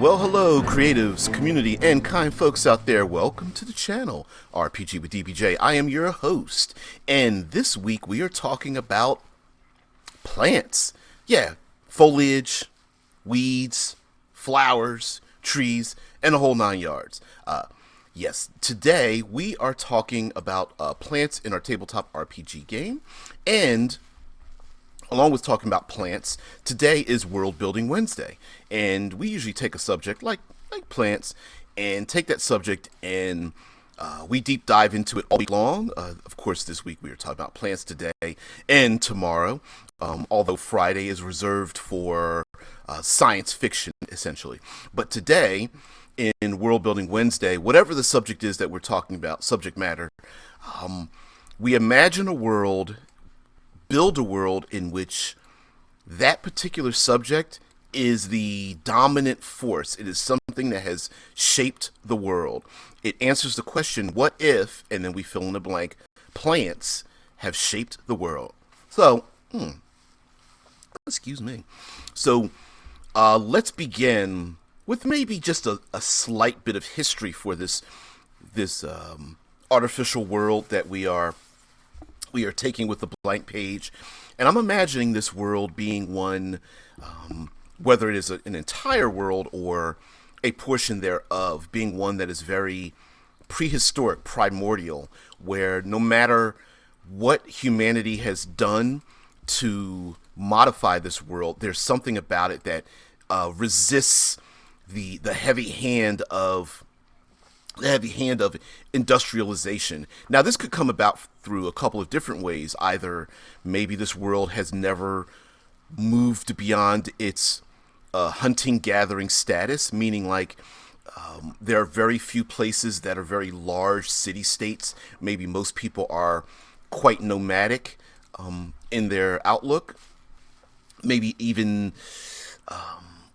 Well, hello, creatives, community, and kind folks out there. Welcome to the channel, RPG with DBJ. I am your host, and this week we are talking about plants. Yeah, foliage, weeds, flowers, trees, and the whole 9 yards. Yes, today we are talking about plants in our tabletop RPG game, and along with talking about plants, today is World Building Wednesday, and we usually take a subject like plants and take that subject and we deep dive into it all week long. Of course, this week we are talking about plants today and tomorrow, although Friday is reserved for science fiction, essentially. But today, in World Building Wednesday, whatever the subject is that we're talking about, subject matter, we imagine a world, build a world in which that particular subject is the dominant force. It is something that has shaped the world. It answers the question, what if, and then we fill in the blank, plants have shaped the world. So, excuse me. So, let's begin with maybe just a slight bit of history for this artificial world that we are taking with the blank page. And I'm imagining this world being one, whether it is an entire world or a portion thereof, being one that is very prehistoric, primordial, where no matter what humanity has done to modify this world, there's something about it that resists the heavy hand of industrialization. Now, this could come about through a couple of different ways. Either maybe this world has never moved beyond its hunting-gathering status, meaning like there are very few places that are very large city-states. Maybe most people are quite nomadic in their outlook. Maybe even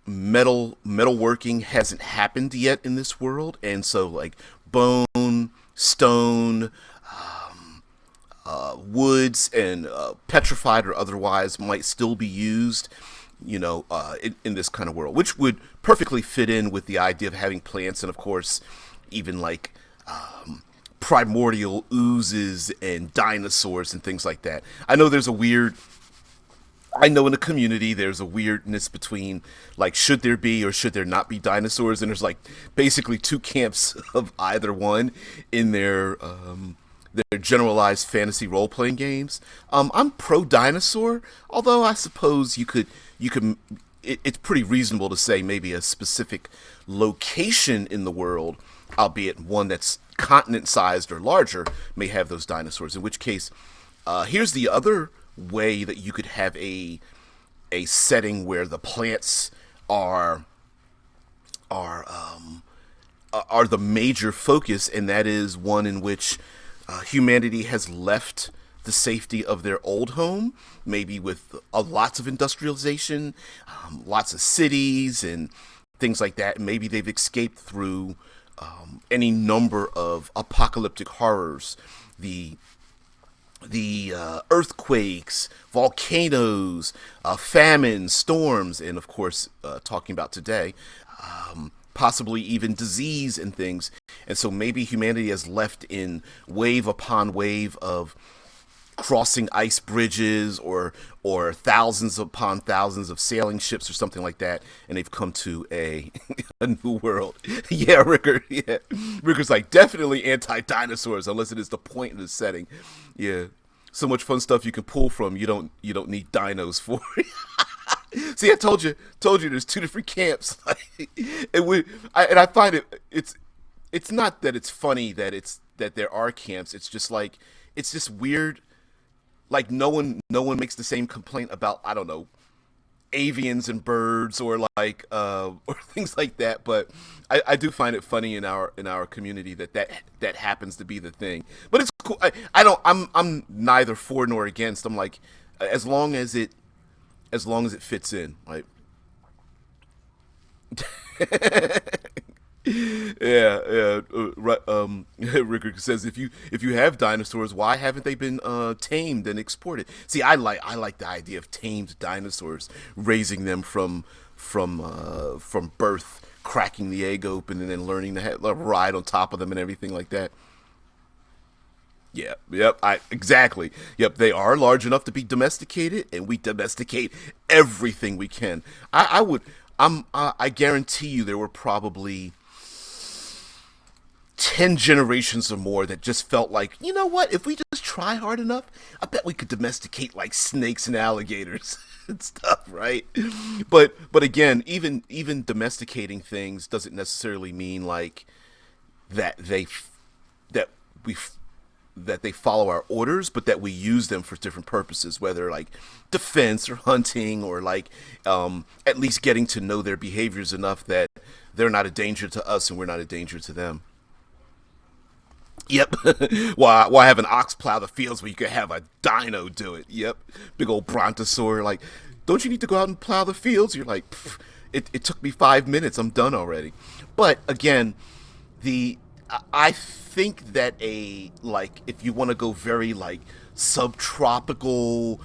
metalworking hasn't happened yet in this world, and so like bone, stone, woods, and petrified or otherwise might still be used, in this kind of world, which would perfectly fit in with the idea of having plants, and of course, even like primordial oozes and dinosaurs and things like that. I know in the community there's a weirdness between like should there be or should there not be dinosaurs, and there's like basically two camps of either one in their generalized fantasy role-playing games. I'm pro dinosaur, although I suppose you could it's pretty reasonable to say maybe a specific location in the world, albeit one that's continent-sized or larger, may have those dinosaurs, in which case here's the other way that you could have a setting where the plants are the major focus, and that is one in which humanity has left the safety of their old home, maybe with lots of industrialization, lots of cities and things like that. Maybe they've escaped through any number of apocalyptic horrors, the earthquakes, volcanoes, famine, storms, and of course, talking about today, possibly even disease and things. And so maybe humanity has left in wave upon wave of crossing ice bridges or thousands upon thousands of sailing ships or something like that, and they've come to a new world. Yeah, Ricker. Yeah, Ricker's like definitely anti-dinosaurs unless it is the point of the setting. Yeah, so much fun stuff you can pull from. You don't need dinos for. See, I told you. There's two different camps. I find it's not that it's funny that there are camps. It's just like it's just weird. Like no one makes the same complaint about, I don't know, avians and birds or like or things like that. But I do find it funny in our community that happens to be the thing. But it's cool. I'm neither for nor against. I'm like, as long as it fits in, right? Yeah. Right. Ricker says if you have dinosaurs, why haven't they been tamed and exported? See, I like the idea of tamed dinosaurs, raising them from birth, cracking the egg open and then learning to ride on top of them and everything like that. Yeah, yep, I exactly. Yep, they are large enough to be domesticated, and we domesticate everything we can. I would, I guarantee you, there were probably 10 generations or more that just felt like, you know what? If we just try hard enough, I bet we could domesticate like snakes and alligators and stuff, right? But again, even domesticating things doesn't necessarily mean like that that we that they follow our orders, but that we use them for different purposes, whether like defense or hunting or like at least getting to know their behaviors enough that they're not a danger to us and we're not a danger to them. Yep. Why have an ox plow the fields when you could have a dino do it? Yep. Big old brontosaur. Like, don't you need to go out and plow the fields? You're like, it took me 5 minutes. I'm done already. But again, the I think that a like if you want to go very like subtropical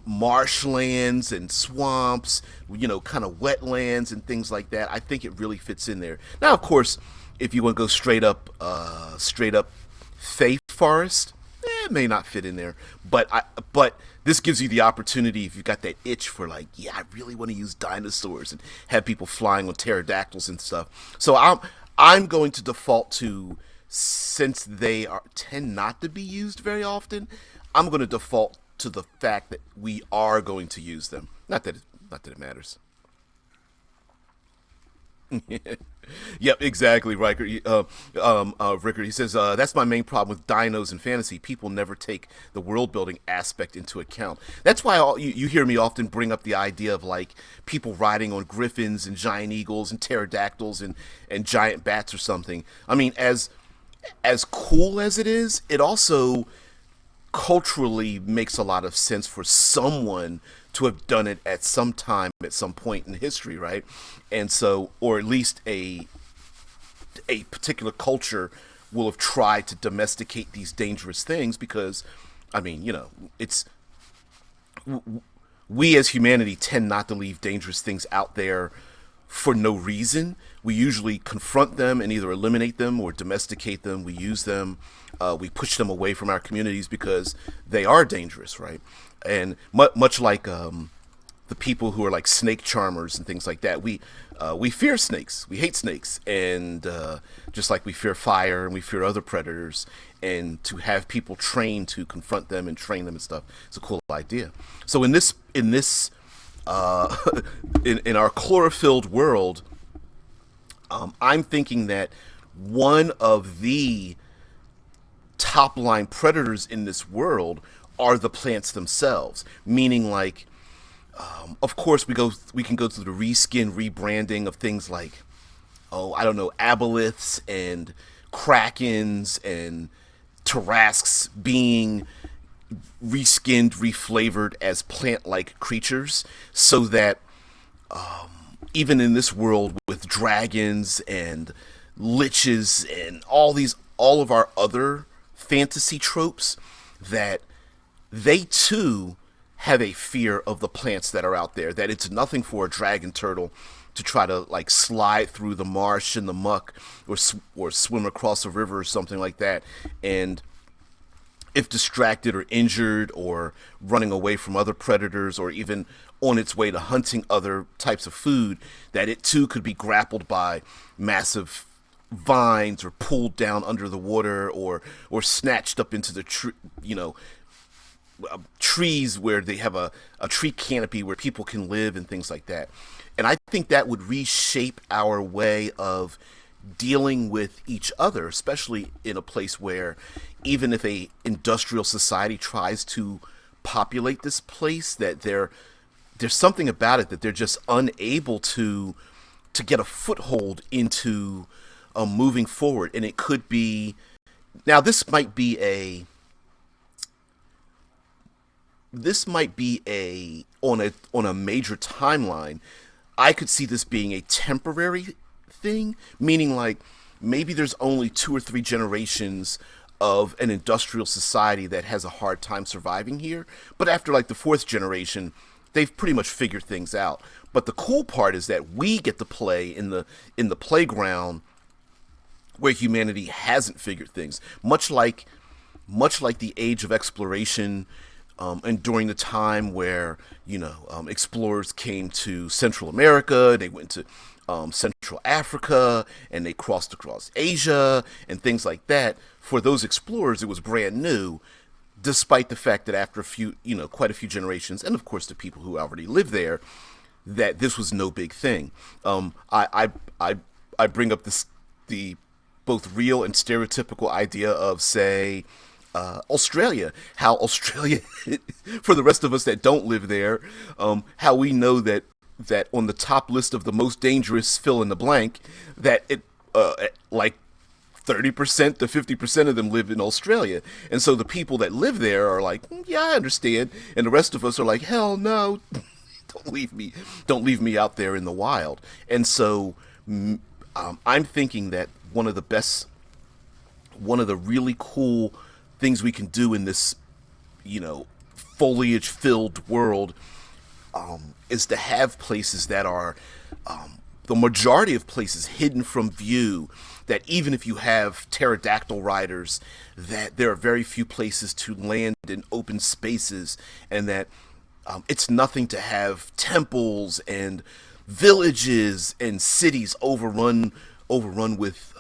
marshlands and swamps, kind of wetlands and things like that, I think it really fits in there. Now, of course, if you want to go straight up Fae forest, it may not fit in there. But this gives you the opportunity if you've got that itch for like, yeah, I really want to use dinosaurs and have people flying on pterodactyls and stuff. So I'm going to default to, since they tend not to be used very often, I'm going to default to the fact that we are going to use them. Not that it matters. Yep, exactly, Riker. Ricker, he says, that's my main problem with dinos and fantasy. People never take the world building aspect into account. That's why you hear me often bring up the idea of like people riding on griffins and giant eagles and pterodactyls and giant bats or something. I mean, as cool as it is, it also culturally makes a lot of sense for someone to have done it at some time, at some point in history, right? And so, or at least a particular culture will have tried to domesticate these dangerous things because, I mean, it's we as humanity tend not to leave dangerous things out there for no reason. We usually confront them and either eliminate them or domesticate them. We use them. We push them away from our communities because they are dangerous, right? And much like the people who are like snake charmers and things like that, we fear snakes. We hate snakes, and just like we fear fire and we fear other predators. And to have people trained to confront them and train them and stuff, it's a cool idea. So in our chlorophylled world, I'm thinking that one of the top line predators in this world are the plants themselves. Meaning, like, of course, we can go through the reskin, rebranding of things like, oh, I don't know, aboliths and krakens and tarasques being reskinned, reflavored as plant-like creatures, so that even in this world with dragons and liches and all of our other fantasy tropes, that they too have a fear of the plants that are out there. That it's nothing for a dragon turtle to try to like slide through the marsh and the muck, or swim across a river or something like that, and if distracted or injured or running away from other predators or even on its way to hunting other types of food, that it too could be grappled by massive vines or pulled down under the water or snatched up into the trees where they have a tree canopy where people can live and things like that. And I think that would reshape our way of dealing with each other, especially in a place where even if a industrial society tries to populate this place, that there's something about it that they're just unable to get a foothold into moving forward. And it could be, now this might be a on a major timeline. I could see this being a temporary thing, meaning like maybe there's only 2 or 3 generations of an industrial society that has a hard time surviving here, but after like the 4th generation, they've pretty much figured things out. But the cool part is that we get to play in the playground where humanity hasn't figured things, much like the age of exploration, and during the time where explorers came to Central America, they went to Central Africa, and they crossed across Asia and things like that. For those explorers, it was brand new, despite the fact that after quite a few generations, and of course the people who already lived there, that this was no big thing. I bring up the both real and stereotypical idea of, say, Australia. How Australia, for the rest of us that don't live there, how we know that on the top list of the most dangerous fill in the blank, that it like 30% to 50% of them live in Australia. And so the people that live there are like, yeah, I understand. And the rest of us are like, hell no, don't leave me out there in the wild. And so I'm thinking that one of the really cool things we can do in this, foliage filled world, is to have places that are, the majority of places hidden from view, that even if you have pterodactyl riders, that there are very few places to land in open spaces, and that it's nothing to have temples and villages and cities overrun with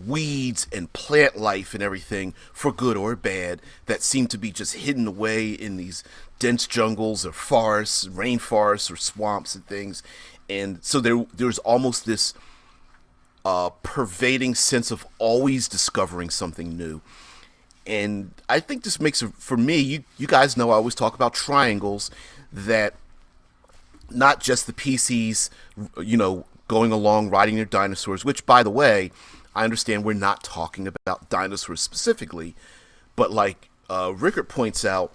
weeds and plant life and everything, for good or bad, that seem to be just hidden away in these dense jungles or forests, rainforests or swamps and things. And so there's almost this pervading sense of always discovering something new. And I think this makes it, for me, you guys know I always talk about triangles, that not just the PCs, going along riding their dinosaurs, which, by the way, I understand we're not talking about dinosaurs specifically, but like Rickard points out,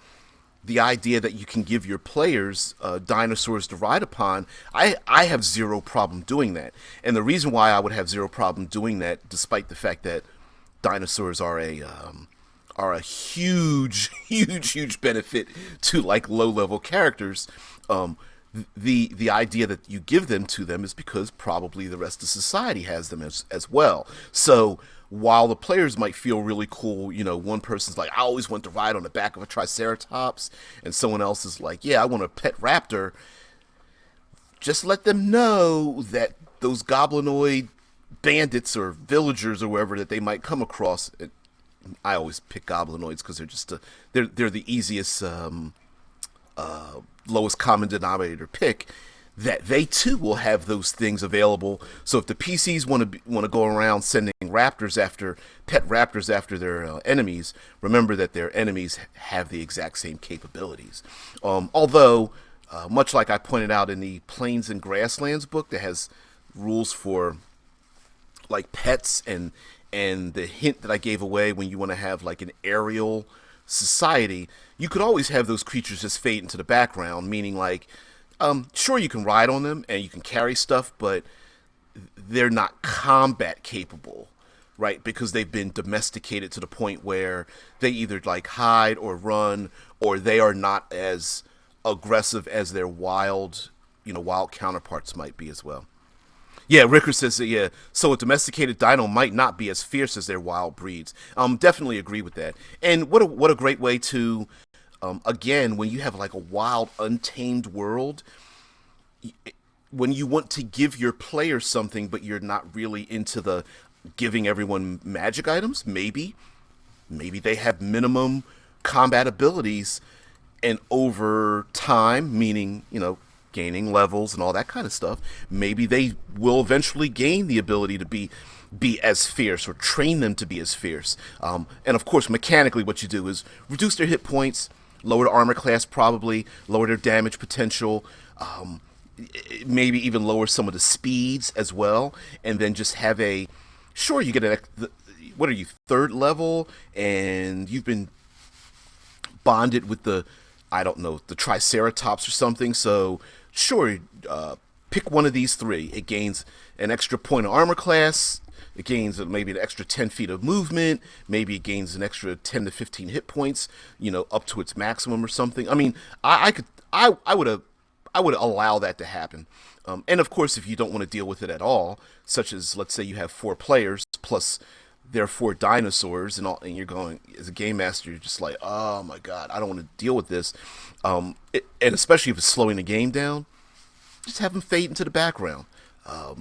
the idea that you can give your players dinosaurs to ride upon, I have zero problem doing that. And the reason why I would have zero problem doing that, despite the fact that dinosaurs are a huge, huge benefit to like low-level characters, the idea that you give them to them is because probably the rest of society has them as well. So while the players might feel really cool, one person's like, I always want to ride on the back of a triceratops, and someone else is like, yeah, I want a pet raptor. Just let them know that those goblinoid bandits or villagers or wherever that they might come across, I always pick goblinoids because they're just they're the easiest, lowest common denominator pick, that they too will have those things available. So if the PCs want to go around sending pet raptors after their enemies, remember that their enemies have the exact same capabilities. Although, much like I pointed out in the Plains and Grasslands book, that has rules for like pets, and the hint that I gave away when you want to have like an aerial society, you could always have those creatures just fade into the background, meaning like, sure, you can ride on them and you can carry stuff, but they're not combat capable, right? Because they've been domesticated to the point where they either like hide or run, or they are not as aggressive as their wild counterparts might be as well. Yeah, Ricker says that, yeah, so a domesticated dino might not be as fierce as their wild breeds. Definitely agree with that. And what a great way to, again, when you have like a wild, untamed world, when you want to give your players something, but you're not really into the giving everyone magic items, maybe they have minimum combat abilities, and over time, meaning, gaining levels and all that kind of stuff, maybe they will eventually gain the ability to be as fierce, or train them to be as fierce. And of course, mechanically, what you do is reduce their hit points, lower the armor class, probably lower their damage potential, maybe even lower some of the speeds as well, and then just have you get what are you, third level, and you've been bonded with the Triceratops or something. So sure, pick one of these three. It gains an extra point of armor class. it gains maybe an extra 10 feet of movement. Maybe it gains an extra 10 to 15 hit points, up to its maximum or something. I mean, I would allow that to happen. And of course, if you don't want to deal with it at all, such as let's say you have 4 players plus there are 4 dinosaurs, and you're going as a game master, you're just like, oh my god, I don't want to deal with this. And especially if it's slowing the game down, just have them fade into the background.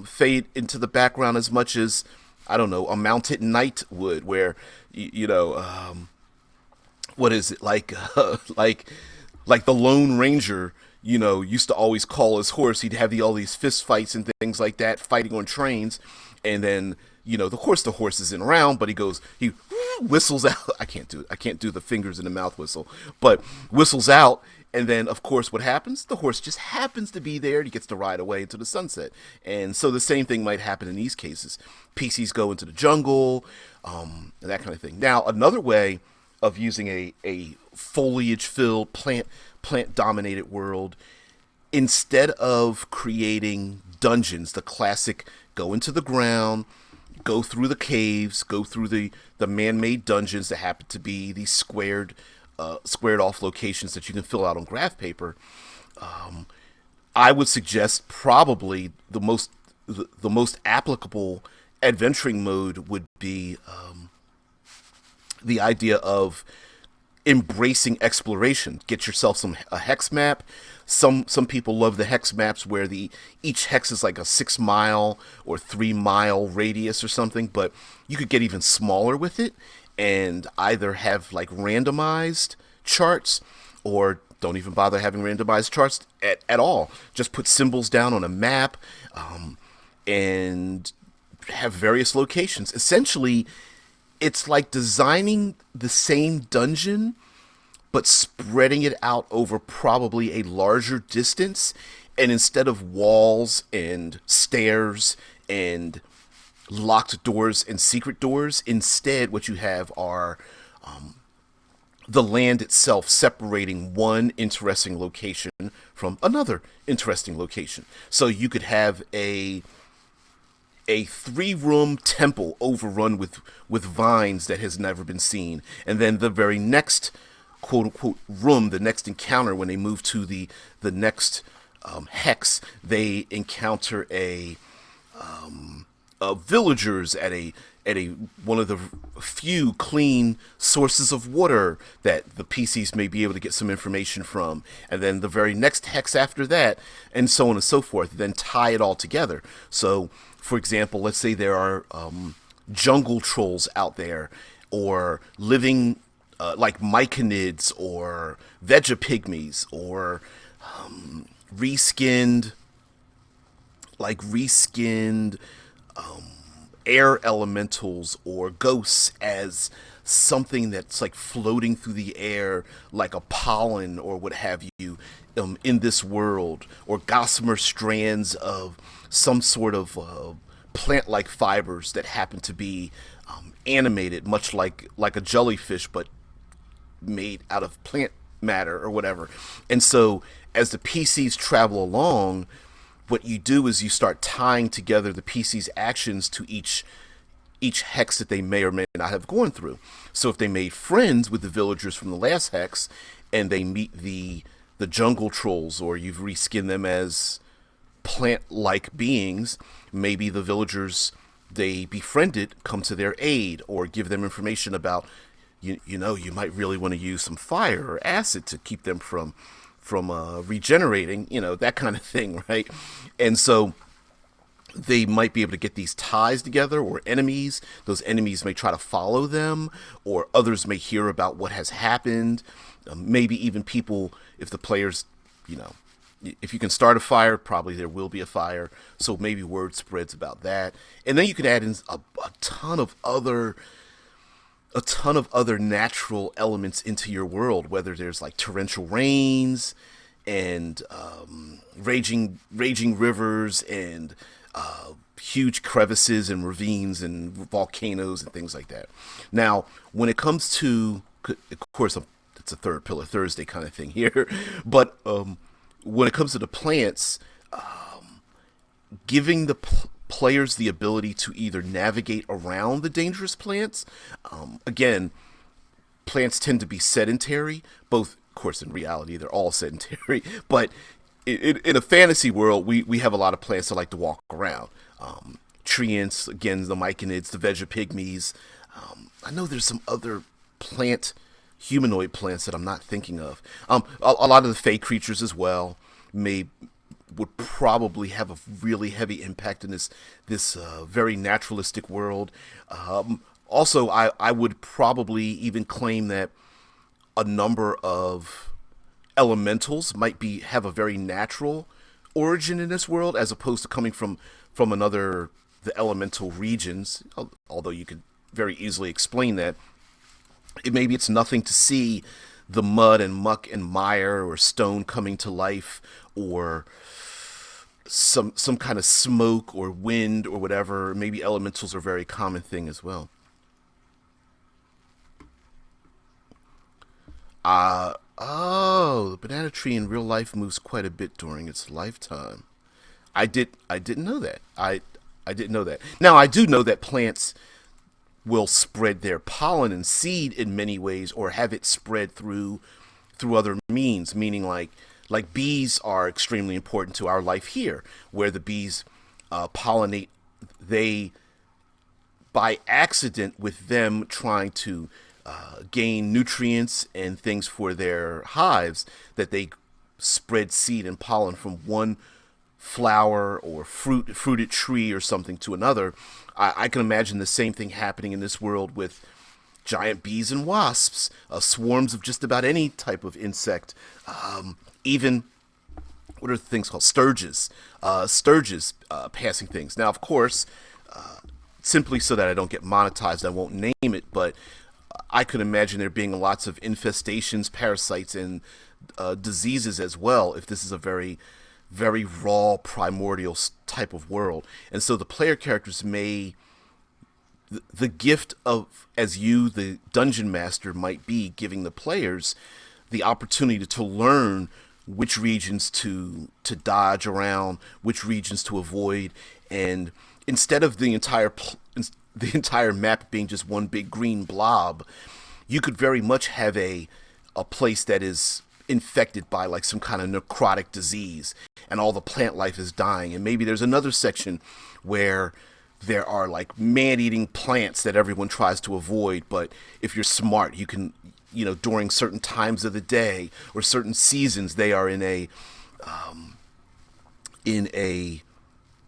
Fade into the background as much as, I don't know, a mounted knight would, where what is it like? Like the Lone Ranger, used to always call his horse. He'd have all these fist fights and things like that, fighting on trains, and then the horse isn't around, but he whistles out. I can't do the fingers in the mouth whistle, but whistles out, and then of course what happens? The horse just happens to be there. And he gets to ride away into the sunset, and so the same thing might happen in these cases. PCs go into the jungle, that kind of thing. Now another way of using a foliage-filled plant-dominated world, instead of creating dungeons, the classic go into the ground, go through the caves, go through the man-made dungeons that happen to be these squared off locations that you can fill out on graph paper. I would suggest probably the most applicable adventuring mode would be the idea of embracing exploration. Get yourself a hex map. Some people love the hex maps where each hex is like a 6-mile or 3-mile radius or something, but you could get even smaller with it and either have like randomized charts, or don't even bother having randomized charts at all. Just put symbols down on a map, and have various locations. Essentially, it's like designing the same dungeon, but spreading it out over probably a larger distance. And instead of walls and stairs and locked doors and secret doors, instead what you have are the land itself separating one interesting location from another interesting location. So you could have a 3-room temple overrun with vines that has never been seen, and then the very next quote unquote room, the next encounter, when they move to the next hex, they encounter villagers at a one of the few clean sources of water that the PCs may be able to get some information from, and then the very next hex after that, and so on and so forth. Then tie it all together. So, for example, let's say there are jungle trolls out there, or living like myconids or vegapygmies, or reskinned air elementals or ghosts, as something that's like floating through the air like a pollen or what have you, in this world, or gossamer strands of some sort of plant-like fibers that happen to be animated, much like a jellyfish, but made out of plant matter or whatever. And so as the PCs travel along, what you do is you start tying together the PC's actions to each hex that they may or may not have gone through. So if they made friends with the villagers from the last hex, and they meet the jungle trolls, or you've reskinned them as plant-like beings, maybe the villagers they befriended come to their aid, or give them information about, you might really want to use some fire or acid to keep them from regenerating, that kind of thing, right? And so they might be able to get these ties together, or enemies. Those enemies may try to follow them, or others may hear about what has happened. Maybe even people, if the players, if you can start a fire, probably there will be a fire. So maybe word spreads about that. And then you could add in a ton of other natural elements into your world, whether there's like torrential rains and raging rivers and huge crevices and ravines and volcanoes and things like that. Now, when it comes to, of course, it's a third pillar Thursday kind of thing here, but when it comes to the plants, giving the players the ability to either navigate around the dangerous plants. Again, plants tend to be sedentary, both, of course, in reality, they're all sedentary, but in a fantasy world, we have a lot of plants that like to walk around. Treants, again, the myconids, the vegapygmies. I know there's some other humanoid plants that I'm not thinking of. A lot of the fey creatures as well would probably have a really heavy impact in this very naturalistic world. Also, I would probably even claim that a number of elementals might have a very natural origin in this world, as opposed to coming from the elemental regions. Although you could very easily explain that. Maybe it's nothing to see the mud and muck and mire or stone coming to life, or some kind of smoke or wind or whatever. Maybe elementals are a very common thing as well. Oh, the banana tree in real life moves quite a bit during its lifetime. I didn't know that. I didn't know that. Now I do know that plants will spread their pollen and seed in many ways, or have it spread through other means, meaning like bees are extremely important to our life here, where the bees pollinate. They, by accident, with them trying to gain nutrients and things for their hives, that they spread seed and pollen from one flower or fruited tree or something to another. I can imagine the same thing happening in this world with giant bees and wasps, swarms of just about any type of insect, even what are the things called, sturges passing things. Now, of course, simply so that I don't get monetized, I won't name it, but I could imagine there being lots of infestations, parasites, and diseases as well, if this is a very, very raw, primordial type of world. And so the player characters the gift of, as you, the dungeon master, might be giving the players the opportunity to learn which regions to dodge around, which regions to avoid, and instead of the entire map being just one big green blob, you could very much have a place that is infected by like some kind of necrotic disease, and all the plant life is dying. And maybe there's another section where there are like man-eating plants that everyone tries to avoid, but if you're smart, you can, during certain times of the day or certain seasons, they are in a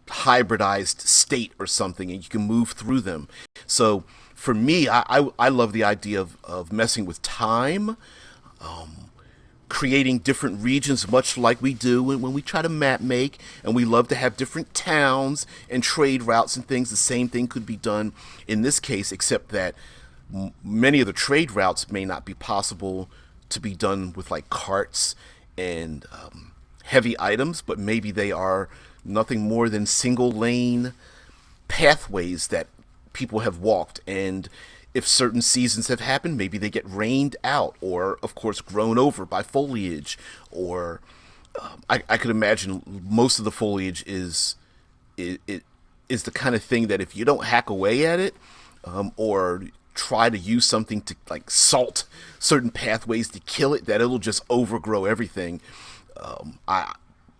hybridized state or something, and you can move through them. So for me, I love the idea of messing with time, creating different regions, much like we do when we try to map make, and we love to have different towns and trade routes and things. The same thing could be done in this case, except that many of the trade routes may not be possible to be done with like carts and heavy items, but maybe they are nothing more than single lane pathways that people have walked. And if certain seasons have happened, maybe they get rained out, or of course grown over by foliage, or I could imagine most of the foliage is the kind of thing that if you don't hack away at it, or try to use something to like salt certain pathways to kill it, that it'll just overgrow everything. I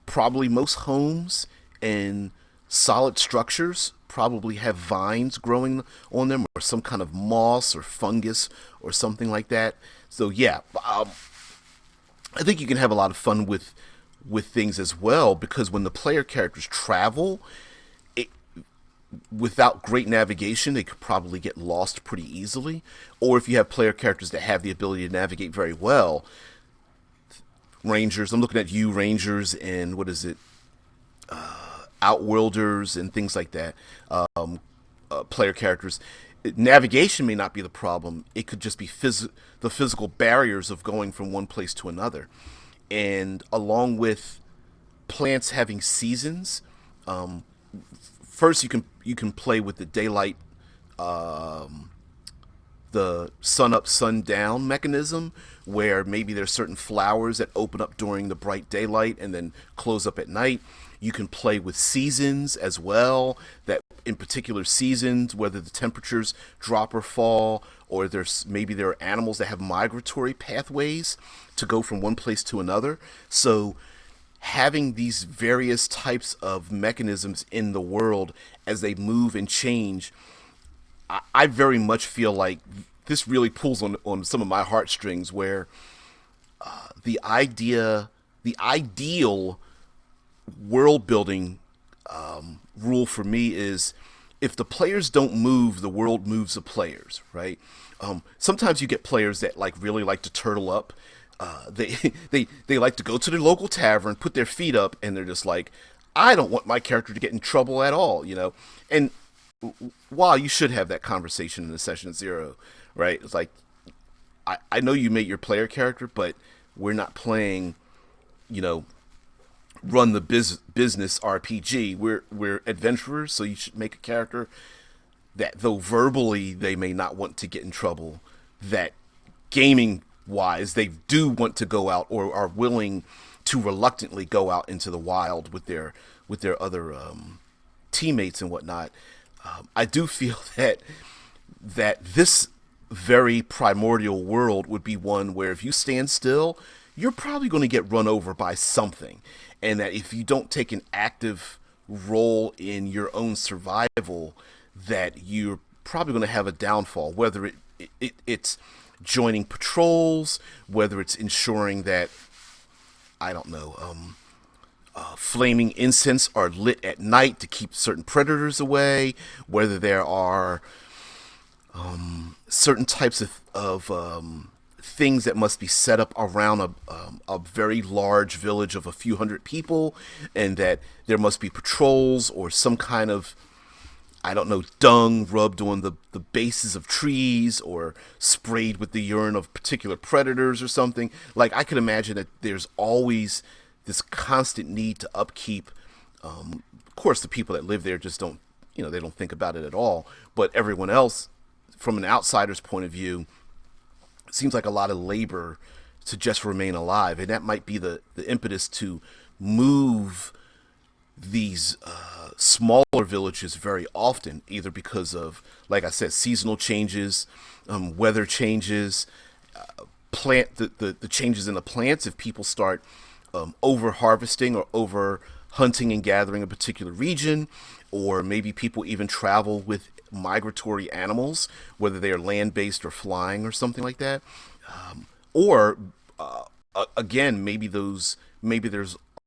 Probably most homes and solid structures probably have vines growing on them, or some kind of moss or fungus or something like that. So yeah, I think you can have a lot of fun with things as well, because when the player characters travel, without great navigation, they could probably get lost pretty easily. Or if you have player characters that have the ability to navigate very well, rangers, I'm looking at you, rangers, and what is it, outworlders and things like that, player characters, navigation may not be the problem. It could just be the physical barriers of going from one place to another. And along with plants having seasons, first you can play with the daylight the sun up, sun down mechanism, where maybe there's certain flowers that open up during the bright daylight and then close up at night. You can play with seasons as well, that in particular seasons, whether the temperatures drop or fall, or maybe there are animals that have migratory pathways to go from one place to another. So having these various types of mechanisms in the world as they move and change, I very much feel like this really pulls on some of my heartstrings, where the ideal world building rule for me is, if the players don't move, the world moves the players, right? Sometimes you get players that really like to turtle up. They like to go to their local tavern, put their feet up, and they're just like, I don't want my character to get in trouble at all, And while you should have that conversation in the session 0, right? It's like, I know you made your player character, but we're not playing, run the business RPG. We're adventurers, so you should make a character that, though verbally they may not want to get in trouble, that gaming wise they do want to go out, or are willing to reluctantly go out into the wild with their other teammates and whatnot. I do feel that this very primordial world would be one where, if you stand still, you're probably going to get run over by something, and that if you don't take an active role in your own survival, that you're probably going to have a downfall, whether it's joining patrols, whether it's ensuring that, I don't know, flaming incense are lit at night to keep certain predators away, whether there are certain types of things that must be set up around a very large village of a few hundred people, and that there must be patrols or some kind of, I don't know, dung rubbed on the bases of trees, or sprayed with the urine of particular predators or something. Like, I can imagine that there's always this constant need to upkeep. Of course, the people that live there just don't, they don't think about it at all. But everyone else, from an outsider's point of view, it seems like a lot of labor to just remain alive. And that might be the impetus to move these smaller villages very often, either because of, like I said, seasonal changes, weather changes, the changes in the plants. If people start over harvesting or over hunting and gathering a particular region, or maybe people even travel with migratory animals, whether they are land-based or flying or something like that, or again, maybe there's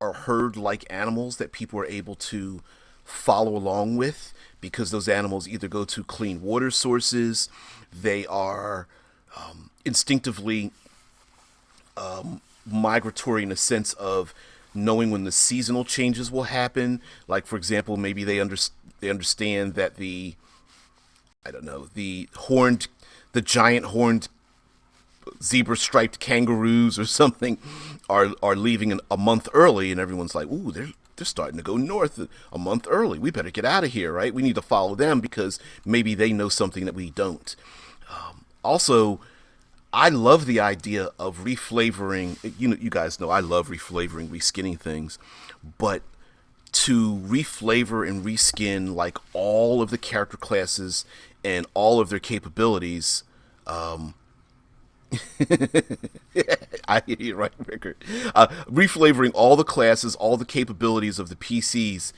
are herd-like animals that people are able to follow along with, because those animals either go to clean water sources, they are instinctively migratory in the sense of knowing when the seasonal changes will happen. Like, for example, maybe they understand that the giant horned zebra striped kangaroos or something are leaving a month early, and everyone's like, ooh, they're starting to go north a month early. We better get out of here, right? We need to follow them because maybe they know something that we don't. Also, I love the idea of reflavoring. You guys know I love reflavoring, reskinning things, but to reflavor and reskin like all of the character classes and all of their capabilities. I hear you, right, Rickard? Reflavoring all the classes, all the capabilities of the PCs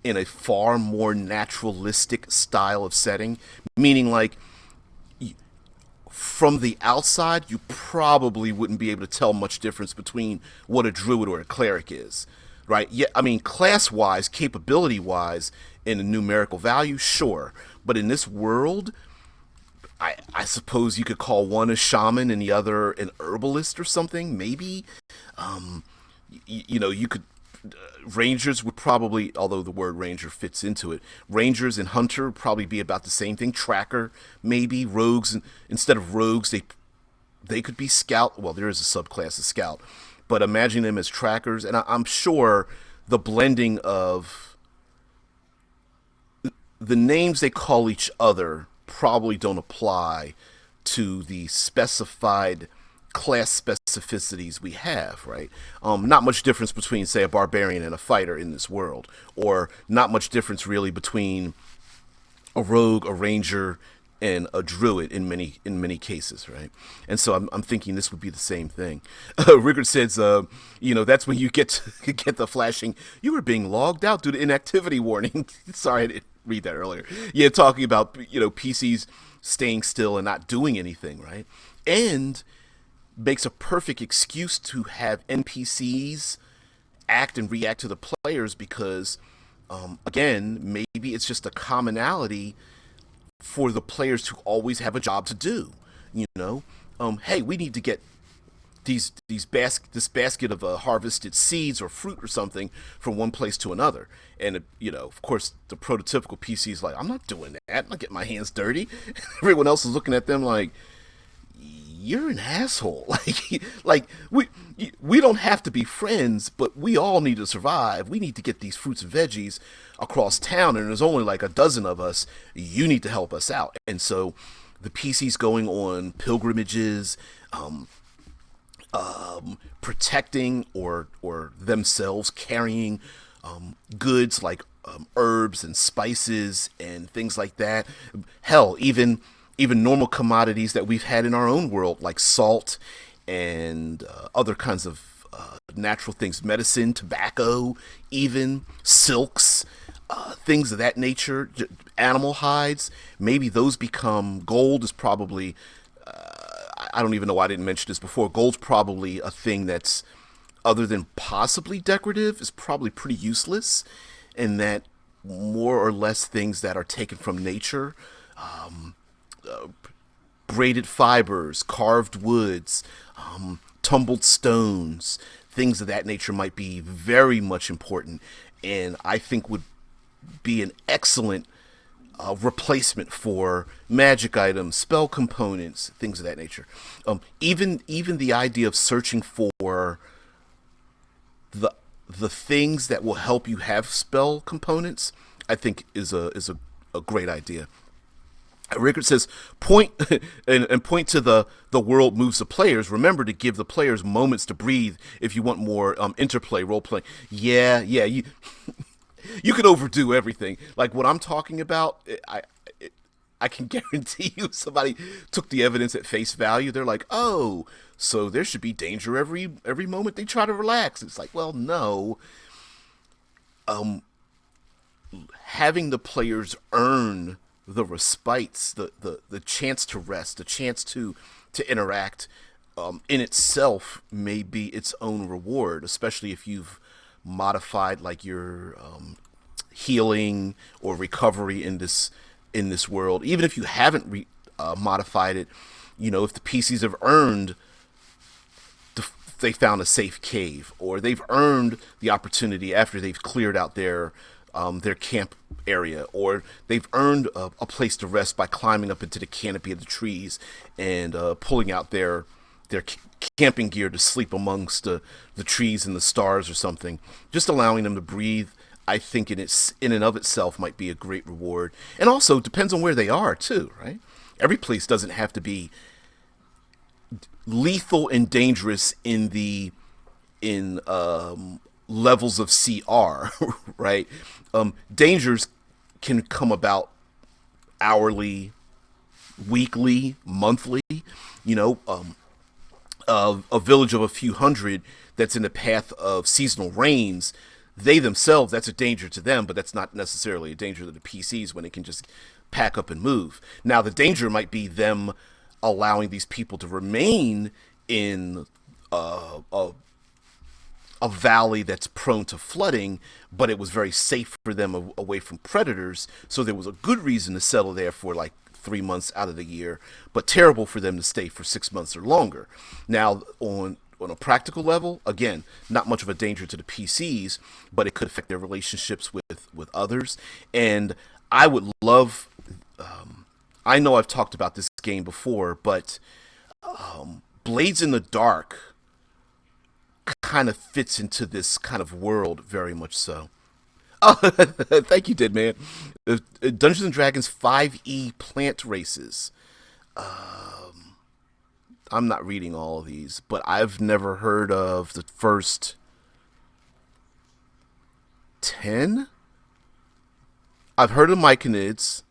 in a far more naturalistic style of setting, meaning like, from the outside, you probably wouldn't be able to tell much difference between what a druid or a cleric is, right? Yeah, I mean, class-wise, capability-wise, in a numerical value, sure. But in this world, I suppose you could call one a shaman and the other an herbalist or something, maybe. You could... Rangers would probably, although the word ranger fits into it, rangers and hunter would probably be about the same thing. Tracker, maybe. Rogues, instead of rogues, they could be scout. Well, there is a subclass of scout, but imagine them as trackers. And I'm sure the blending of the names they call each other probably don't apply to the specified class specificities we have, right? Not much difference between, say, a barbarian and a fighter in this world, or not much difference really between a rogue, a ranger, and a druid in many cases, right? And so I'm thinking this would be the same thing. Rickard says, that's when you get to get the flashing. You were being logged out due to inactivity warning. Sorry, I didn't read that earlier. Yeah, talking about PCs staying still and not doing anything, right? And makes a perfect excuse to have NPCs act and react to the players because, again, maybe it's just a commonality for the players to always have a job to do. Hey, we need to get this basket of harvested seeds or fruit or something from one place to another. And of course, the prototypical PC is like, I'm not doing that. I'm not getting my hands dirty. Everyone else is looking at them like, you're an asshole. Like we don't have to be friends, but we all need to survive. We need to get these fruits and veggies across town, and there's only like a dozen of us. You need to help us out. And so the PC's going on pilgrimages, protecting or themselves carrying goods like herbs and spices and things like that. Hell, even normal commodities that we've had in our own world, like salt and other kinds of natural things, medicine, tobacco, even silks, things of that nature, animal hides. Maybe those become gold is probably, I don't even know why I didn't mention this before. Gold's probably a thing that's, other than possibly decorative, is probably pretty useless, in that more or less things that are taken from nature, braided fibers, carved woods, tumbled stones, things of that nature might be very much important, and I think would be an excellent replacement for magic items, spell components, things of that nature. Even the idea of searching for the things that will help you have spell components, I think is a great idea. Rickard says, point and point to the world moves the players. Remember to give the players moments to breathe if you want more interplay, role play. Yeah, you you could overdo everything. Like what I'm talking about, I can guarantee you, if somebody took the evidence at face value, they're like, oh, so there should be danger every moment they try to relax. It's like, well, no. Having the players earn the respites, the chance to rest, the chance to interact, in itself may be its own reward, especially if you've modified like your healing or recovery in this world. Even if you haven't modified it, if the PCs have earned they found a safe cave, or they've earned the opportunity after they've cleared out their camp area, or they've earned a place to rest by climbing up into the canopy of the trees and pulling out their camping gear to sleep amongst the trees and the stars or something. Just allowing them to breathe, I think in and of itself might be a great reward. And also depends on where they are too, right? Every place doesn't have to be lethal and dangerous in levels of CR, right? Dangers can come about hourly, weekly, monthly. A village of a few hundred that's in the path of seasonal rains, they themselves, that's a danger to them, but that's not necessarily a danger to the PCs when they can just pack up and move. Now, the danger might be them allowing these people to remain in a valley that's prone to flooding, but it was very safe for them away from predators, so there was a good reason to settle there for like 3 months out of the year, but terrible for them to stay for 6 months or longer. Now, on a practical level, again, not much of a danger to the PCs, but it could affect their relationships with others. And I would love, I know I've talked about this game before, but Blades in the Dark kind of fits into this kind of world very much so. Oh, thank you, Dead Man. Dungeons and Dragons 5e plant races. I'm not reading all of these, but I've never heard of the first 10. I've heard of myconids,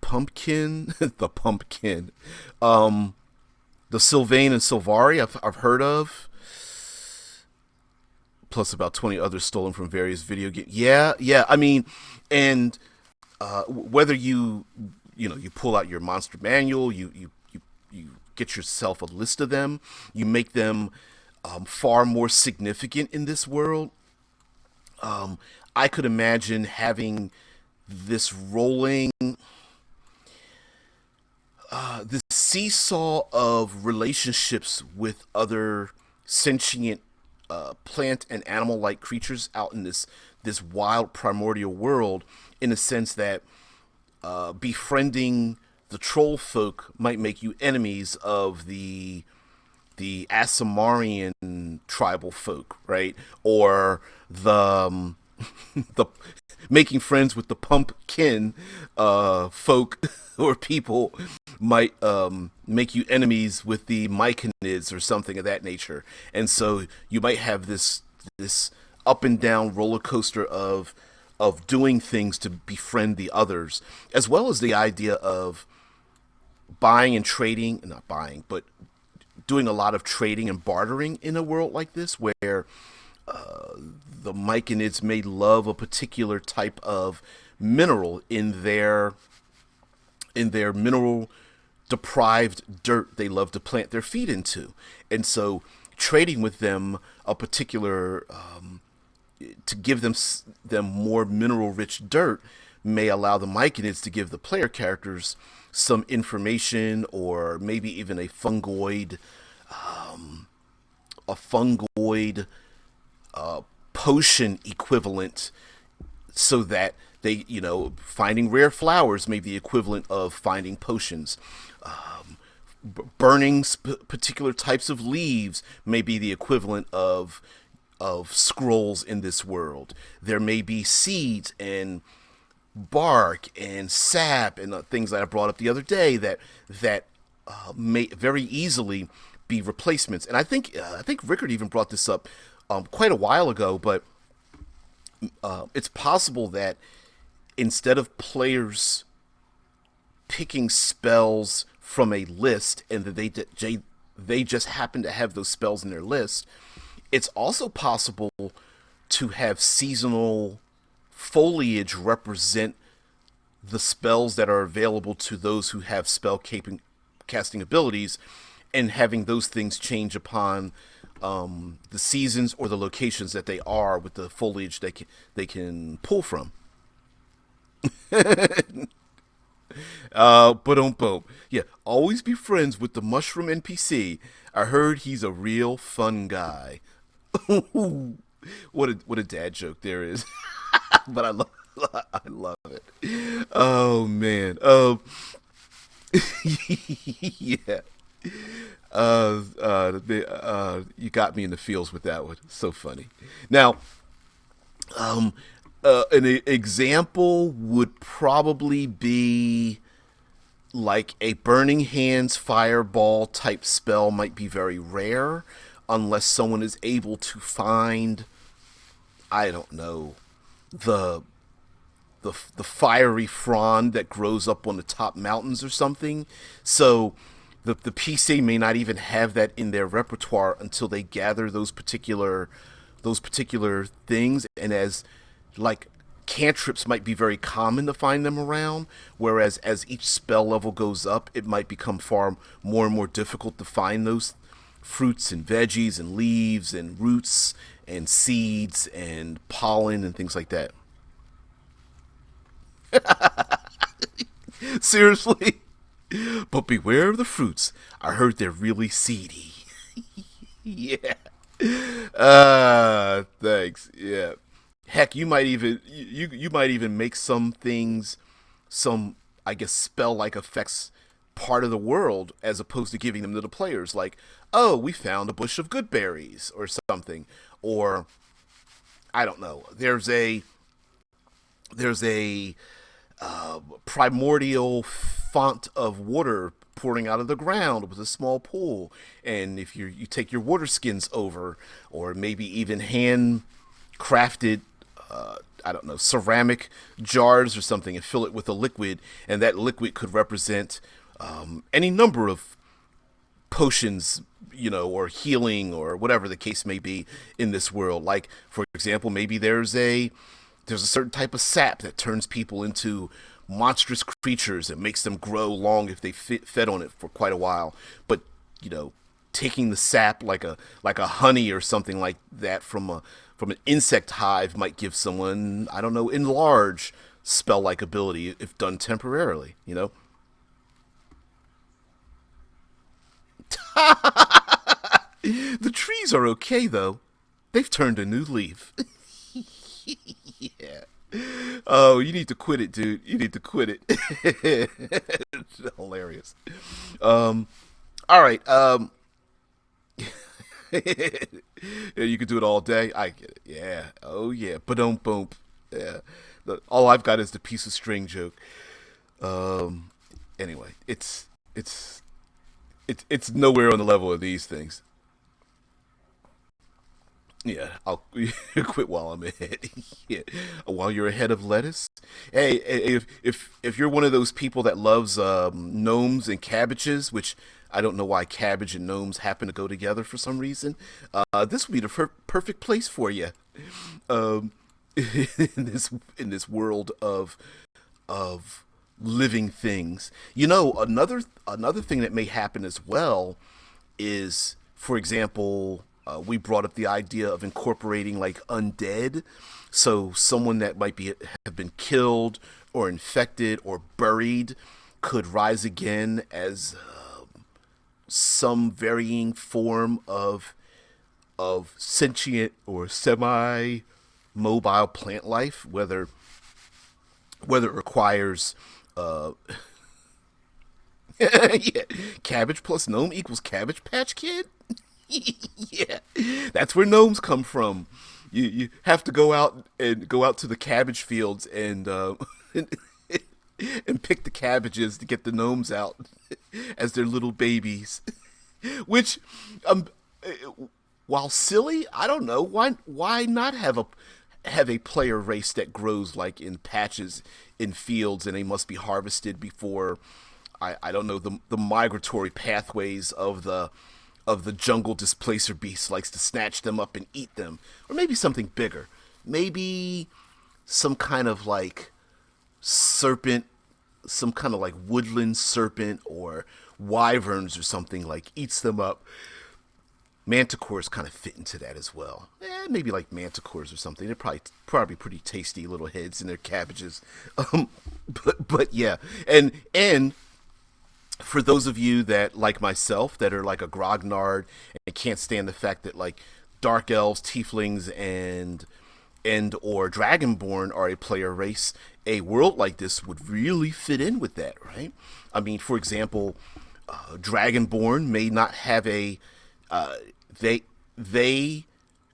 pumpkin, the pumpkin, um, the Sylvain and Sylvari. I've heard of, plus about 20 others stolen from various video games. Yeah, yeah. I mean, and whether you pull out your monster manual, you get yourself a list of them, you make them far more significant in this world. I could imagine having this rolling, this seesaw of relationships with other sentient plant and animal like creatures out in this wild primordial world, in a sense that befriending the troll folk might make you enemies of the Asamarian tribal folk, right? Or the making friends with the pumpkin folk or people might make you enemies with the myconids or something of that nature. And so you might have this up and down roller coaster of doing things to befriend the others, as well as the idea of buying and trading, not buying, but doing a lot of trading and bartering in a world like this, where the myconids may love a particular type of mineral in their mineral deprived dirt they love to plant their feet into. And so trading with them a particular to give them more mineral rich dirt may allow the myconids to give the player characters some information, or maybe even a fungoid potion equivalent, so that finding rare flowers may be the equivalent of finding potions. Burning particular types of leaves may be the equivalent of scrolls in this world. There may be seeds and bark and sap and things that I brought up the other day that may very easily be replacements. And I think Rickard even brought this up quite a while ago, but it's possible that instead of players picking spells from a list and that they just happen to have those spells in their list, it's also possible to have seasonal foliage represent the spells that are available to those who have casting abilities, and having those things change upon the seasons or the locations that they are with the foliage they can pull from. Boom. Yeah, always be friends with the mushroom NPC. I heard he's a real fun guy. What a dad joke there is. But I love it. Oh man. Yeah. You got me in the feels with that one. So funny. Now, an example would probably be like a Burning Hands fireball type spell might be very rare unless someone is able to find, I don't know, the the fiery frond that grows up on the top mountains or something. So the PC may not even have that in their repertoire until they gather those particular things. And as like cantrips might be very common to find them around, whereas as each spell level goes up, it might become far more and more difficult to find those fruits and veggies and leaves and roots and seeds and pollen and things like that. Seriously. But beware of the fruits. I heard they're really seedy. Yeah. Thanks. Yeah. Heck, you might even make some things, some, I guess, spell like effects part of the world, as opposed to giving them to the players. Like, oh, we found a bush of good berries or something, or I don't know. There's a primordial font of water pouring out of the ground with a small pool. And if you take your water skins over, or maybe even hand crafted, I don't know, ceramic jars or something, and fill it with a liquid, and that liquid could represent any number of potions, or healing, or whatever the case may be in this world. Like, for example, maybe there's a certain type of sap that turns people into monstrous creatures and makes them grow long if they fed on it for quite a while. But you know, taking the sap like a honey or something like that from an insect hive might give someone, I don't know, enlarge spell like ability if done temporarily. The trees are okay though. They've turned a new leaf. Yeah. Oh, you need to quit it, dude. You need to quit it. It's hilarious. Um, all right. Yeah, you could do it all day. I get it. Yeah. Oh yeah. But don't boom. Yeah. All I've got is the piece of string joke. Um. Anyway, it's nowhere on the level of these things. Yeah, I'll quit while I'm ahead. Yeah, while you're ahead of lettuce. Hey, if you're one of those people that loves gnomes and cabbages, which I don't know why cabbage and gnomes happen to go together for some reason, this would be the perfect place for you. Um, in this world of living things. Another thing that may happen as well is, for example, we brought up the idea of incorporating like undead. So someone that might be have been killed or infected or buried could rise again as some varying form of sentient or semi mobile plant life, whether it requires uh, yeah, cabbage plus gnome equals Cabbage Patch Kid. Yeah, that's where gnomes come from. You have to go out to the cabbage fields and pick the cabbages to get the gnomes out as their little babies. Which, um, while silly, I don't know why not have a player race that grows like in patches in fields, and they must be harvested before, I don't know, the migratory pathways of the jungle displacer beast likes to snatch them up and eat them. Or maybe something bigger. Maybe some kind of like serpent, some kind of like woodland serpent or wyverns or something like eats them up. Manticores kind of fit into that as well. Maybe like manticores or something. They're probably pretty tasty little heads in their cabbages. Um, but yeah, and for those of you that, like myself, that are like a grognard and can't stand the fact that like dark elves, tieflings, and or dragonborn are a player race, a world like this would really fit in with that, right? I mean, for example, dragonborn may not have a uh, they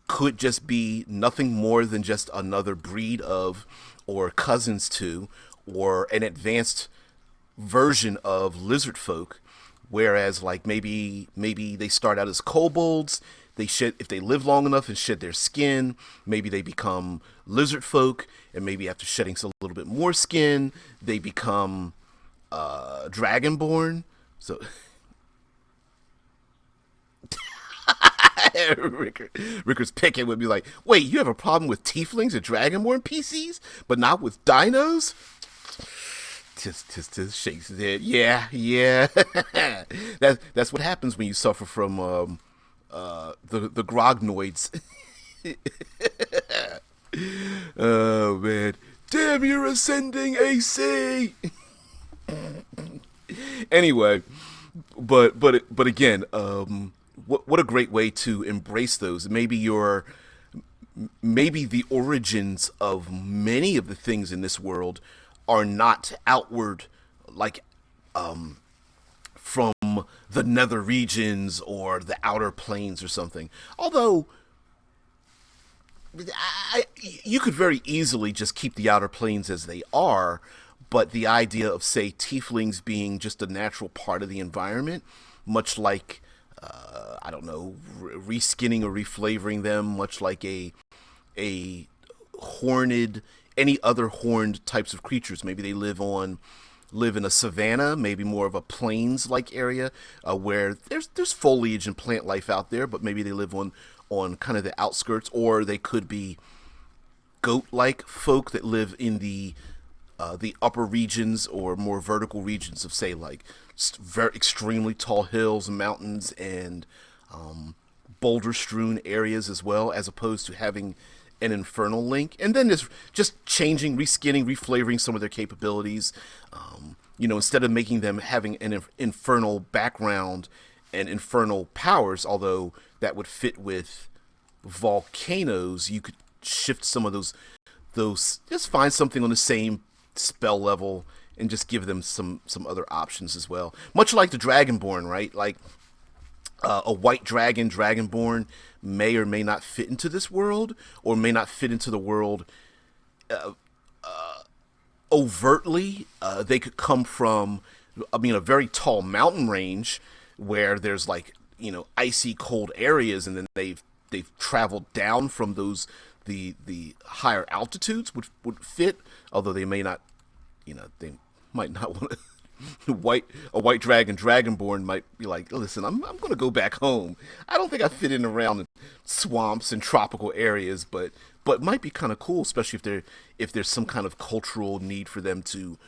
could just be nothing more than just another breed of, or cousins to, or an advanced version of lizard folk. Whereas like maybe they start out as kobolds, they shed, if they live long enough and shed their skin, maybe they become lizard folk, and maybe after shedding a little bit more skin they become dragonborn. So Ricker's picking would be like, wait, you have a problem with tieflings and dragonborn PCs but not with dinos? Just shakes his head. Yeah, yeah. That's what happens when you suffer from the grognoids. Oh man, damn your ascending AC. Anyway, but again, what a great way to embrace those. Maybe the origins of many of the things in this world are not outward, like from the nether regions or the outer planes or something. Although you could very easily just keep the outer planes as they are, but the idea of, say, tieflings being just a natural part of the environment, much like, I don't know, reskinning or reflavoring them, much like a horned, any other horned types of creatures. Maybe they live in a savanna, maybe more of a plains like area, where there's foliage and plant life out there, but maybe they live on kind of the outskirts, or they could be goat-like folk that live in the upper regions or more vertical regions of, say, like very extremely tall hills and mountains and boulder-strewn areas, as well, as opposed to having an infernal link. And then there's just changing, reskinning, reflavoring some of their capabilities. Instead of making them having an infernal background and infernal powers, although that would fit with volcanoes, you could shift some of those, just find something on the same spell level and just give them some other options as well. Much like the Dragonborn, right? Like a white dragonborn may or may not fit into this world, or may not fit into the world overtly. They could come from, a very tall mountain range where there's, like, icy cold areas, and then they've traveled down from those, the higher altitudes would fit, although they may not, they might not want to. A white dragonborn might be like, listen, I'm going to go back home. I don't think I fit in around swamps and tropical areas, but might be kind of cool, especially if there's some kind of cultural need for them to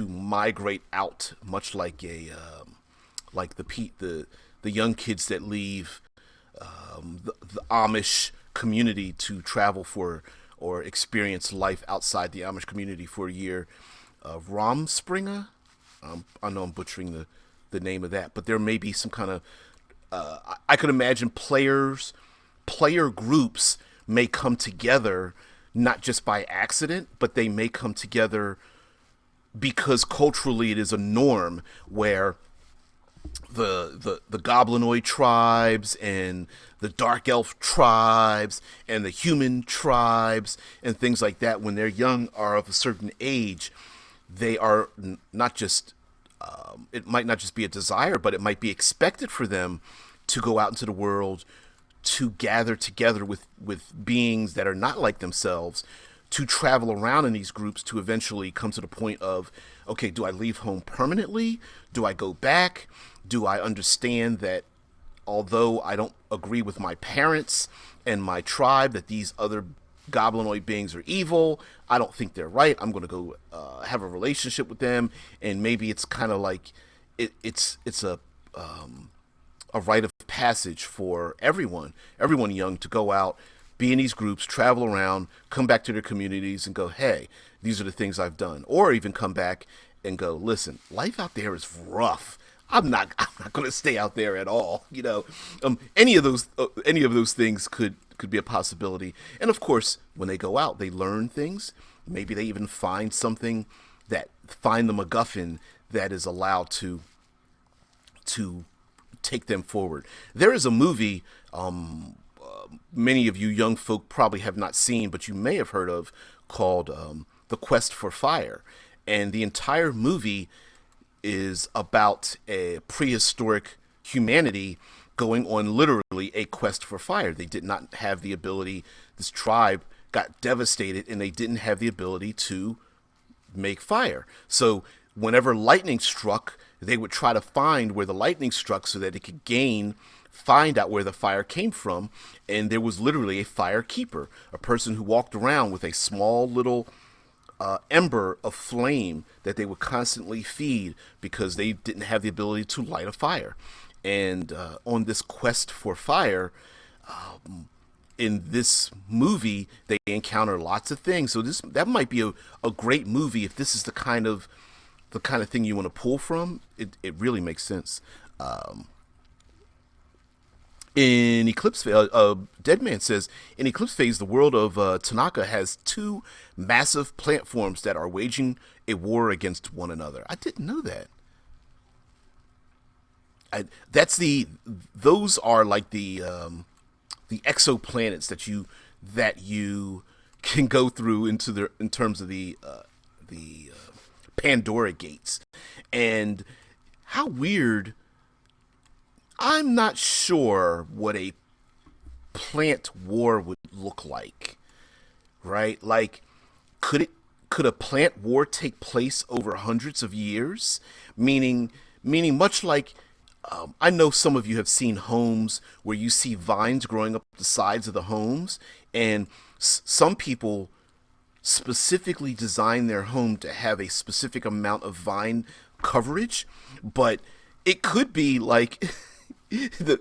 migrate out, much like like the young kids that leave the Amish community to travel for or experience life outside the Amish community for a year. Romspringa. I know I'm butchering the name of that, but there may be some kind of, I could imagine player groups may come together, not just by accident, but they may come together because culturally it is a norm where the goblinoid tribes and the dark elf tribes and the human tribes and things like that, when they're young, are of a certain age, they are not just, it might not just be a desire, but it might be expected for them to go out into the world, to gather together with beings that are not like themselves, to travel around in these groups, to eventually come to the point of, okay, do I leave home permanently? Do I go back? Do I understand that although I don't agree with my parents and my tribe, that these other goblinoid beings are evil, I don't think they're right, I'm going to go have a relationship with them, and maybe it's kind of like it's a rite of passage for everyone young to go out, be in these groups, travel around, come back to their communities and go, hey, these are the things I've done. Or even come back and go, listen, life out there is rough. I'm not going to stay out there at all. Any of those things could be a possibility. And of course, when they go out, they learn things. Maybe they even find the MacGuffin that is allowed to take them forward. There is a movie many of you young folk probably have not seen, but you may have heard of, called The Quest for Fire. And the entire movie is about a prehistoric humanity going on literally a quest for fire. They did not have the ability, this tribe got devastated, and they didn't have the ability to make fire. So whenever lightning struck, they would try to find where the lightning struck so that they could find out where the fire came from. And there was literally a fire keeper, a person who walked around with a small little ember of flame that they would constantly feed because they didn't have the ability to light a fire. And on this quest for fire, in this movie, they encounter lots of things. So that might be a great movie if this is the kind of thing you want to pull from. It really makes sense. In Eclipse Phase, Deadman says, in Eclipse Phase, the world of Tanaka has two massive plant forms that are waging a war against one another. I didn't know that. Those are like the exoplanets that you can go through in terms of the Pandora gates. And how weird. I'm not sure what a plant war would look like, right? Like, could it could a plant war take place over hundreds of years? Meaning much like I know some of you have seen homes where you see vines growing up the sides of the homes, and some people specifically design their home to have a specific amount of vine coverage, but it could be like the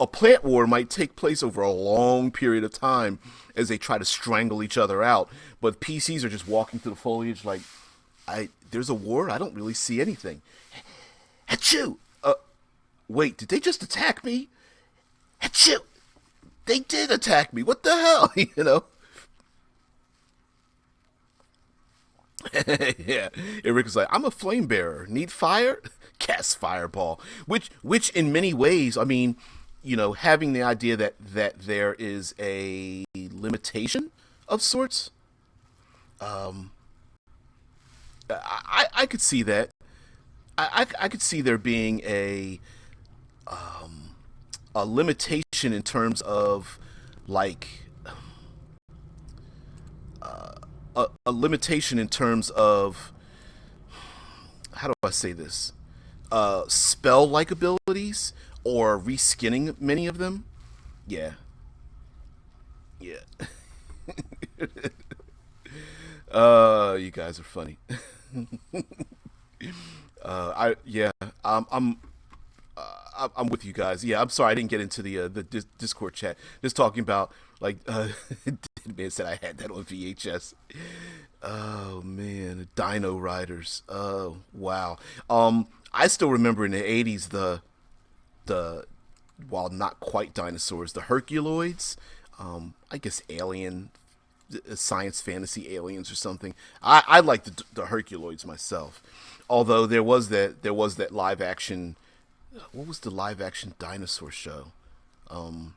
a plant war might take place over a long period of time as they try to strangle each other out. But PCs are just walking through the foliage like, I there's a war. I don't really see anything. Achoo! Wait, did they just attack me? Achoo! They did attack me. What the hell? You know? Yeah. And Rick was like, I'm a flame bearer. Need fire? Cast fireball. Which in many ways, I mean, having the idea that there is a limitation of sorts, I could see that. I could see there being a limitation in terms of like a limitation in terms of how do I say this? Spell like abilities or reskinning many of them. Yeah. Yeah. You guys are funny. I yeah, I'm with you guys. Yeah, I'm sorry I didn't get into the Discord chat. Just talking about like man said I had that on VHS. Oh man, Dino Riders. Oh wow. I still remember in the '80s the while not quite dinosaurs, the Herculoids. I guess alien science fantasy aliens or something. I like the Herculoids myself. Although there was that live action. What was the live action dinosaur show? Um,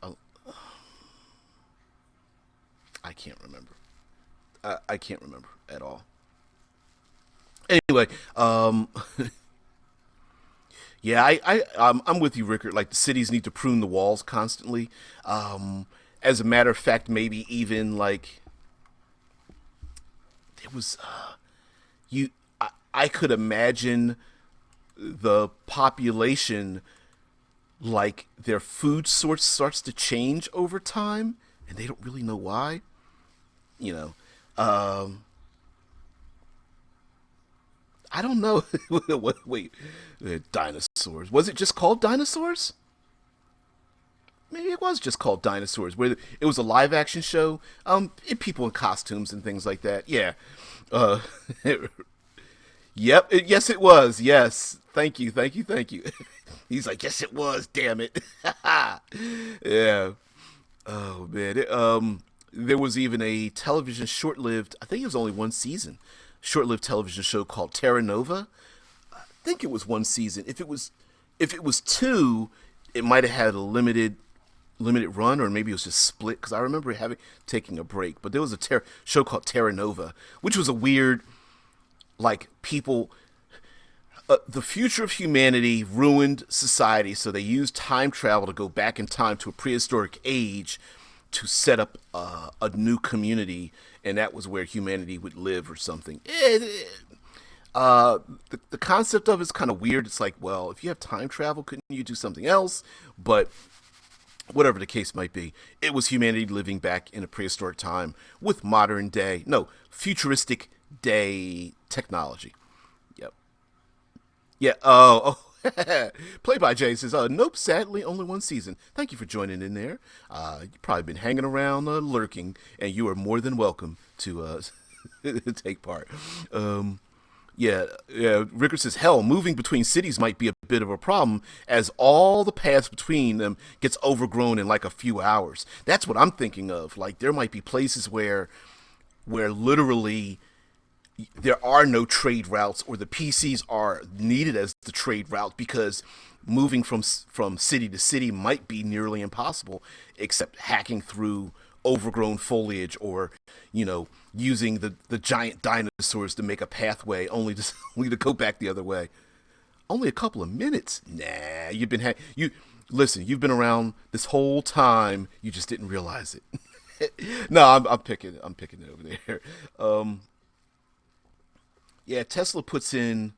uh, I can't remember. I can't remember at all. Anyway, yeah, I'm with you, Rickard. Like the cities need to prune the walls constantly. As a matter of fact, maybe even like there was you. I could imagine the population like their food source starts to change over time, and they don't really know why. You know, um, I don't know. Wait, dinosaurs. Was it just called dinosaurs? Maybe it was just called dinosaurs. Where it was a live action show. People in costumes and things like that. Yeah. Uh, yep. Yes, it was. Yes. Thank you. Thank you. Thank you. He's like, yes, it was. Damn it. Yeah. Oh man. There was even a television short-lived. I think it was only one season. Short-lived television show called Terra Nova. I think it was one season. If it was two, it might have had a limited run, or maybe it was just split. Because I remember having taking a break. But there was a show called Terra Nova, which was a weird, like people. The future of humanity ruined society, so they used time travel to go back in time to a prehistoric age to set up a new community, and that was where humanity would live or something. The concept of it's kind of weird. It's like, well, if you have time travel, couldn't you do something else? But whatever the case might be, it was humanity living back in a prehistoric time with modern day, no, futuristic day technology. Yep. Yeah. Oh. Play by Jay says, nope, sadly, only one season. Thank you for joining in there. You've probably been hanging around, lurking, and you are more than welcome to take part. Yeah. Rickard says, hell, moving between cities might be a bit of a problem as all the paths between them gets overgrown in like a few hours. That's what I'm thinking of. Like, there might be places where literally there are no trade routes, or the PCs are needed as the trade route because moving from city to city might be nearly impossible, except hacking through overgrown foliage or using the giant dinosaurs to make a pathway, only to go back the other way. Only a couple of minutes? Nah, you've been around this whole time. You just didn't realize it. No, I'm picking it over there. Yeah, Tesla puts in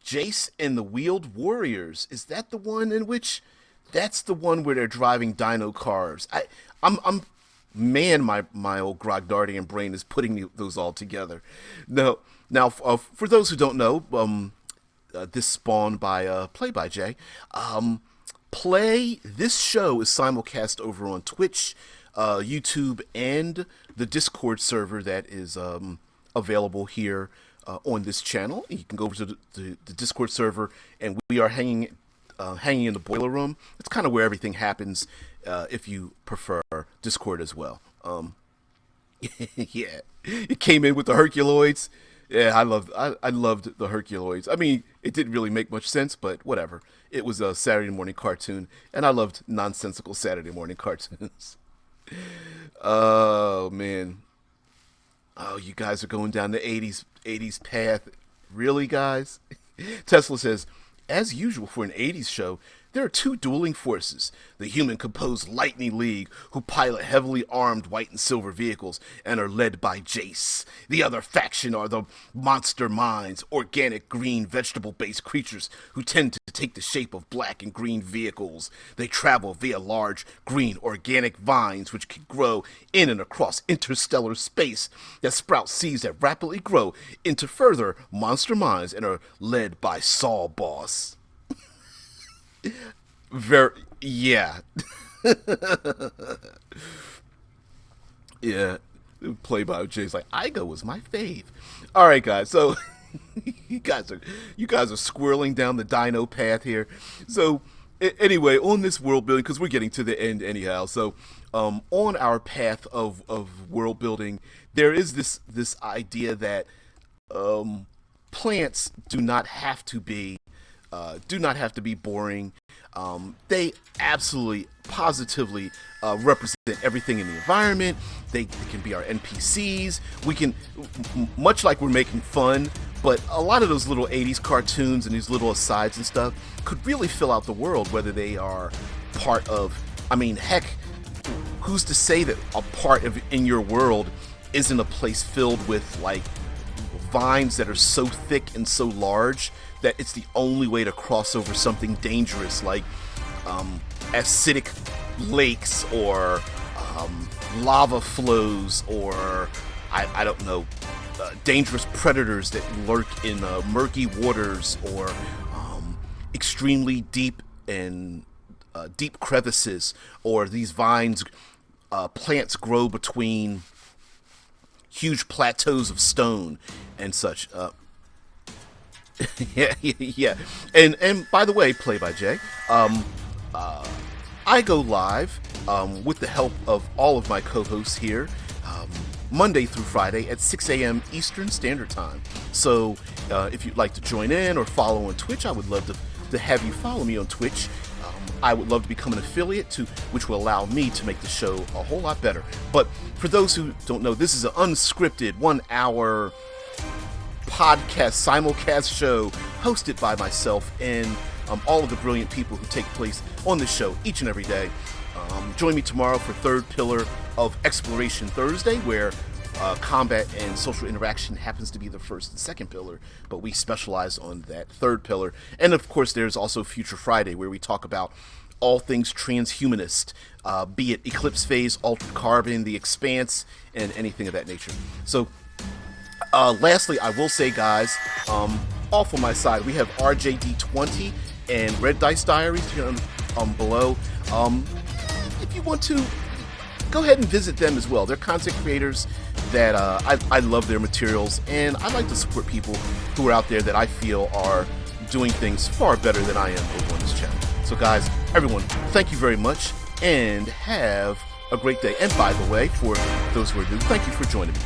Jace and the Wheeled Warriors. Is that the one in which? That's the one where they're driving dino cars. I'm man, my old Grogdardian brain is putting those all together. No, now for those who don't know, this spawned by Play by Jay. This show is simulcast over on Twitch, YouTube, and the Discord server that is available here on this channel. You can go over to the Discord server, and we are hanging in the boiler room. It's kind of where everything happens, if you prefer Discord as well. Yeah, it came in with the Herculoids. Yeah, I loved the Herculoids. I mean, it didn't really make much sense, but whatever. It was a Saturday morning cartoon, and I loved nonsensical Saturday morning cartoons. Oh, man. Oh, you guys are going down the 80s path. Really, guys? Tesla says, as usual for an 80s show, there are two dueling forces. The human-composed Lightning League, who pilot heavily armed white and silver vehicles and are led by Jace. The other faction are the monster minds, organic green vegetable-based creatures who tend to take the shape of black and green vehicles. They travel via large green organic vines which can grow in and across interstellar space that sprout seeds that rapidly grow into further monster minds and are led by Saw Boss. Yeah. Yeah. Play by Jay's like, Igo was my fave. All right, guys. So you guys are squirreling down the dino path here. So anyway, on this world building, because we're getting to the end anyhow. So on our path of world building, there is this idea that plants do not have to be boring. They absolutely, positively represent everything in the environment. They can be our NPCs. We can, much like we're making fun, but a lot of those little 80s cartoons and these little asides and stuff could really fill out the world, whether they are part of, I mean, heck, who's to say that a part of in your world isn't a place filled with, like, vines that are so thick and so large that it's the only way to cross over something dangerous, like acidic lakes or lava flows, or I don't know, dangerous predators that lurk in murky waters, or extremely deep and deep crevices, or these vines, plants grow between huge plateaus of stone and such. Yeah. And by the way, Play by Jay, I go live with the help of all of my co-hosts here, Monday through Friday at 6 a.m. Eastern Standard Time. So if you'd like to join in or follow on Twitch, I would love to have you follow me on Twitch. I would love to become an affiliate, which will allow me to make the show a whole lot better. But for those who don't know, this is an unscripted 1-hour podcast simulcast show hosted by myself and all of the brilliant people who take place on this show each and every day. Join me tomorrow for Third Pillar of Exploration Thursday, where combat and social interaction happens to be the first and second pillar, but we specialize on that third pillar. And of course, there's also Future Friday, where we talk about all things transhumanist, be it Eclipse Phase, Altered Carbon, The Expanse, and anything of that nature. So lastly, I will say, guys, off on my side, we have RJD20 and Red Dice Diaries here below. If you want to, go ahead and visit them as well. They're content creators that I love their materials, and I like to support people who are out there that I feel are doing things far better than I am over on this channel. So guys, everyone, thank you very much, and have a great day. And by the way, for those who are new, thank you for joining me.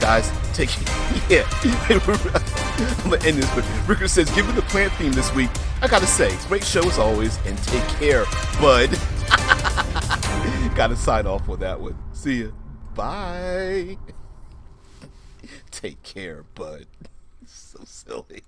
Guys, take it. Yeah. I'm going to end this, but Ricker says, given the plant theme this week, I got to say, great show as always, and take care, bud. Got to sign off on that one. See ya. Bye. Take care, bud. So silly.